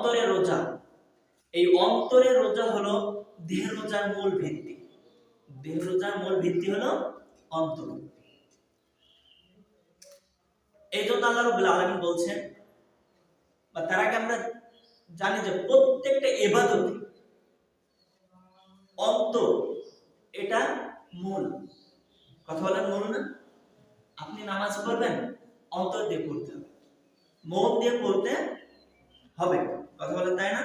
অন্তরের রোজা, এই অন্তরের রোজা হলো দেহের রোজার মূল ভিত্তি। দেহের রোজার মূল ভিত্তি হলো অন্তর। এই জন্য আল্লাহ রাব্বুল আলামিন বলছেন, বা তার আগে আমরা জানি যে প্রত্যেকটা ইবাদতে অন্তর এটা মূল। কথা বলেন মূল না? আপনি নামাজ পড়বেন, অন্তর দিয়ে পড়তে হবে, মন দিয়ে পড়তে হবে। কথা বলেন তাই না?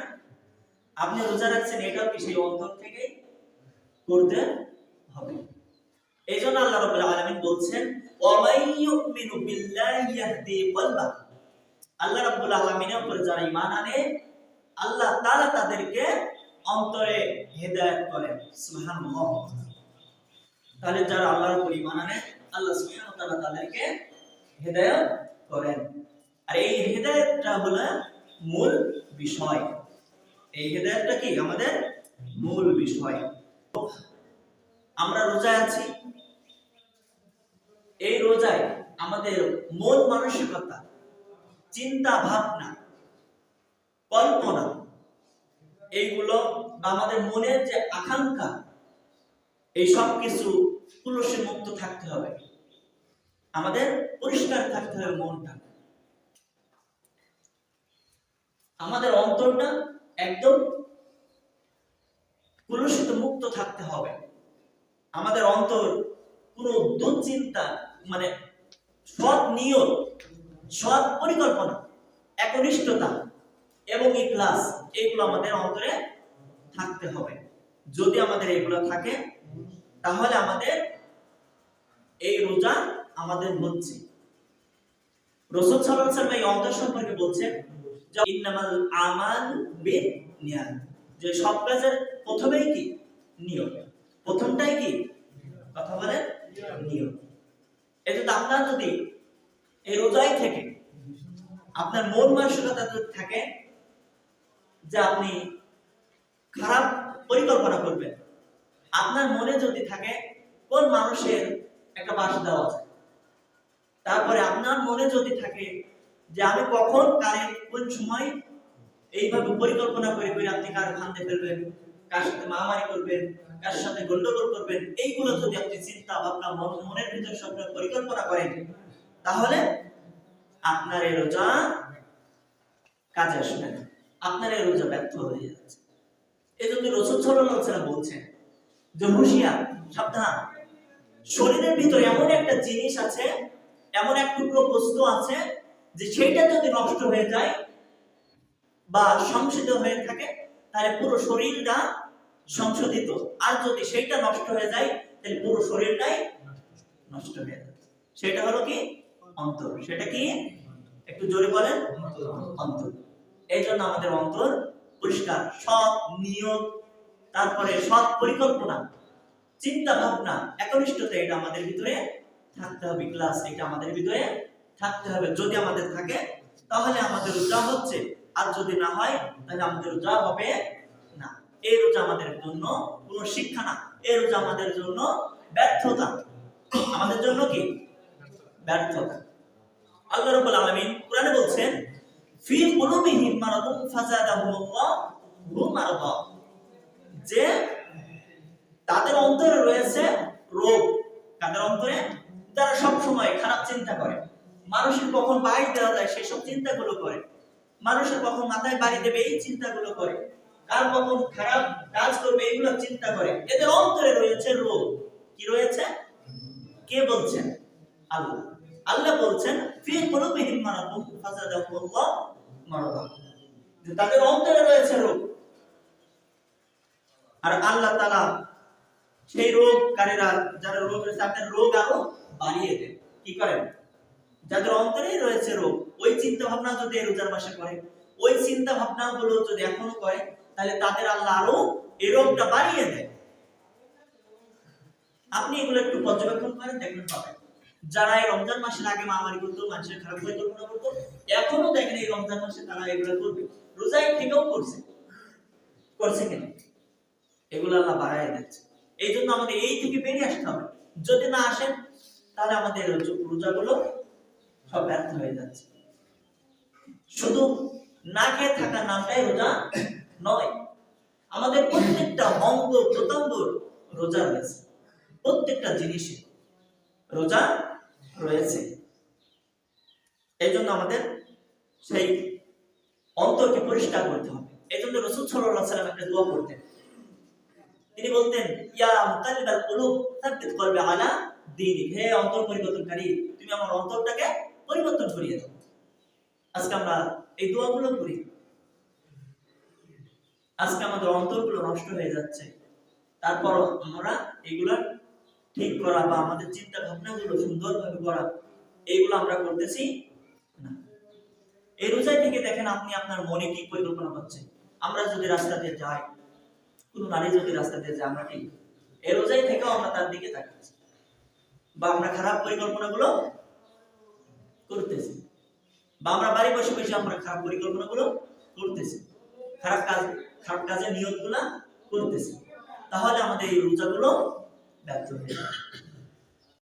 আপনি রোজা রাখছেন, এটাও কি সেই অন্তর থেকে করতে হবে। এই জন্য আল্লাহ রাব্বুল আলামিন বলছেন, ওয়া মান ইউমিনু বিল্লাহি ইয়াহদি কলবা। আল্লাহ রাব্বুল আলামিনের উপর যারা ঈমান আনে, আল্লাহ তাআলা তাদেরকে অন্তরে হেদায়েত করেন। সুবহানাল্লাহ। তাহলে যারা আল্লাহর উপর ঈমান আনে, আল্লাহ সুবহানাহু ওয়া তাআলা তাদেরকে হেদায়েত করেন। আর এই হেদায়েতটা হলো মূল বিষয়। এই হেদায়েতটা কি আমাদের মূল বিষয়। আমরা রোজায় আছি, এই রোজায় আমাদের মন মানসিকতা, চিন্তা ভাবনা, কল্পনা, এইগুলো আমাদের মনের যে আকাঙ্ক্ষা, এই সব কিছু কুলুষে মুক্ত থাকতে হবে। আমাদের পরিষ্কার থাকতে হবে মনটা, আমাদের অন্তরটা একদম কুলুষিত মুক্ত থাকতে হবে। আমাদের অন্তর কোনো দুশ্চিন্তা, মানে সৎ নিয়ত, সৎ পরিকল্পনা, একনিষ্ঠতা এবং ইখলাস, এগুলো আমাদের অন্তরে থাকতে হবে। যদি আমাদের এগুলো থাকে, তাহলে আমাদের এই রোজা আমাদের হচ্ছে। রাসূল সাল্লাল্লাহু আলাইহি ওয়াসাল্লাম এই অন্তর সম্পর্কে বলছেন যে ইন্নামাল আমাল বিনিয়াত, যে সব কাজের প্রথমেই কি নিয়ত, প্রথমটাই কি কথা বলেন নিয়ত। এজন্য আপনার যদি এই রোজায় থেকে আপনার মন মানসিকতা যদি থাকে যে আপনি খারাপ পরিকল্পনা করবেন, আপনার মনে যদি থাকে কোন মানুষের একটা বাস দেওয়া আছে, তারপরে আপনার মনে যদি থাকে যে আমি কখন কারে কোন সময় এইভাবে পরিকল্পনা করে করে আপনি কার খান্দে ফেলবেন, কার সাথে মারামারি করবেন, কার সাথে গন্ডগোল করবেন, এইগুলো যদি আপনি চিন্তা ভাবনা মনের ভিতর সব পরিকল্পনা করেন, তাহলে আপনার এই রোজা কাজে আসবে না, আপনার এই রোজা ব্যর্থ হয়ে যাচ্ছে। এই জন্য রাসূল সাল্লাল্লাহু আলাইহি ওয়াসাল্লাম বলছেন যে হুঁশিয়ার, সাবধান, শরীরের ভিতরে এমন একটা জিনিস আছে, এমন এক টুকরো বস্তু আছে যে সেটা যদি নষ্ট হয়ে যায় বা সংশোধিত হয়ে থাকে, তাহলে পুরো শরীরটা সংশোধিত, আর যদি সেটা নষ্ট হয়ে যায় তাহলে পুরো শরীরটাই নষ্ট হয়ে যায়। সেটা হলো কি অন্তর। সেটা কি একটু জোরে বলেন, অন্তর। এই জন্য আমাদের অন্তর পরিষ্কার, সৎ নিয়ত, তারপরে সৎ পরিকল্পনা, চিন্তা ভাবনা, একনিষ্ঠতা, এটা আমাদের ভিতরে থাকতে হবে। ক্লাস এটা আমাদের ভিতরে থাকতে হবে। যদি আমাদের থাকে তাহলে আমাদের রোজা হচ্ছে, আর যদি না হয় তাহলে আমাদের রোজা হবে না। এই রোজা আমাদের জন্য কোনো শিক্ষা না, এই রোজা আমাদের জন্য ব্যর্থতা। আমাদের জন্য কি ব্যর্থতা। আল্লাহ রাব্বুল আলামিন কোরআনে বলছেন, ফি কুলুবিহিম মারাদুন ফাযাদাহুমুল্লাহু মারাদা, যে তাদের অন্তরে রয়েছে রোগ। তাদের অন্তরে যারা সব সময় খারাপ চিন্তা করে, মানুষের কখন বাড়ি দেওয়া যায় সেসব চিন্তাগুলো করে, মানুষের কখন মাথায় বাড়ি দেবে এই চিন্তাগুলো করে, কার কখন খারাপ কাজ করবে এইগুলো চিন্তা করে, এদের অন্তরে রয়েছে রোগ। কি রয়েছে? কে বলছেন? আল্লাহ। আল্লাহ বলছেন ফি কুলুবিহিম মারাদুন ফাযাদাহুমুল্লাহু মারাদা, যে তাদের অন্তরে রয়েছে রোগ। আর আল্লাহ তাআলা সেই রোগকারীরা, যারা রোগ রয়েছে, তাদের রোগ আরো বাড়িয়ে দেন। কি করেন? যাদের অন্তরে রয়েছে রোগ, ওই চিন্তা ভাবনা যদি রোজার মাসে করে, ওই চিন্তা ভাবনা গুলো যদি এখনো করে, তাহলে তাদের আল্লাহ আরো এই রোগটা বাড়িয়ে দেয়। আপনি এগুলো একটু পর্যবেক্ষণ করেন, দেখবেন পাবেন যারা এই রমজান মাসের আগে মারামারি করতো, মানুষের খারাপ পরিকল্পনা করতো, এখনো দেখেন এই রমজান মাসে তারা এগুলো করবে। রোজায় থেকেও করছে কেন? এগুলো আল্লাহ বাড়ায় দিচ্ছে। এই জন্য আমাদের এই থেকে বেরিয়ে আসতে হবে। যদি না আসেন তাহলে আমাদের রোজাগুলো সব ব্যর্থ হয়ে যাচ্ছে। শুধু না খেয়ে থাকার নামটাই রোজা নয়। আমাদের প্রত্যেকটা অঙ্গ প্রত্যঙ্গ রোজা রয়েছে, প্রত্যেকটা জিনিসে রোজা রয়েছে। এই জন্য আমাদের সেই অন্তরকে পরিষ্কার করতে হবে। এই জন্য রাসূল সাল্লাল্লাহু আলাইহি ওয়াসাল্লাম একটা দোয়া করতেন। তিনি বলতেন, ইয়া মুকাল্লিবাল কুলুব সাব্বিত কলবি আলা দীনিক, হে অন্তর পরিবর্তনকারী, তুমি আমার অন্তরটাকে পরিবর্তন করিয়ে দাও। আজকে আমরা এই দোয়াগুলো করি, আজকে আমাদের অন্তরগুলো নষ্ট হয়ে যাচ্ছে, তারপর আমরা এগুলা ঠিক করা বা আমাদের চিন্তা ভাবনাগুলো সুন্দরভাবে করা, এইগুলো আমরা করতেছি না। এই রোজায় থেকে দেখেন আপনি আপনার মনে কি পরিকল্পনা করছেন। আমরা যদি রাস্তা দিয়ে যাই, কোন নারী যদি রাস্তা দিয়ে যায়, আমরা ঠিক এই রোজায় থেকেও আমরা তার দিকে তাকাচ্ছি বা আমরা খারাপ পরিকল্পনাগুলো করতেছি, বা আমরা বাড়ি বসে বসে আমরা খারাপ পরিকল্পনাগুলো করতেছি, খারাপ কাজের নিয়তগুলা করতেছি, তাহলে আমাদের এই রোজাগুলো ব্যর্থ হয়ে যাবে।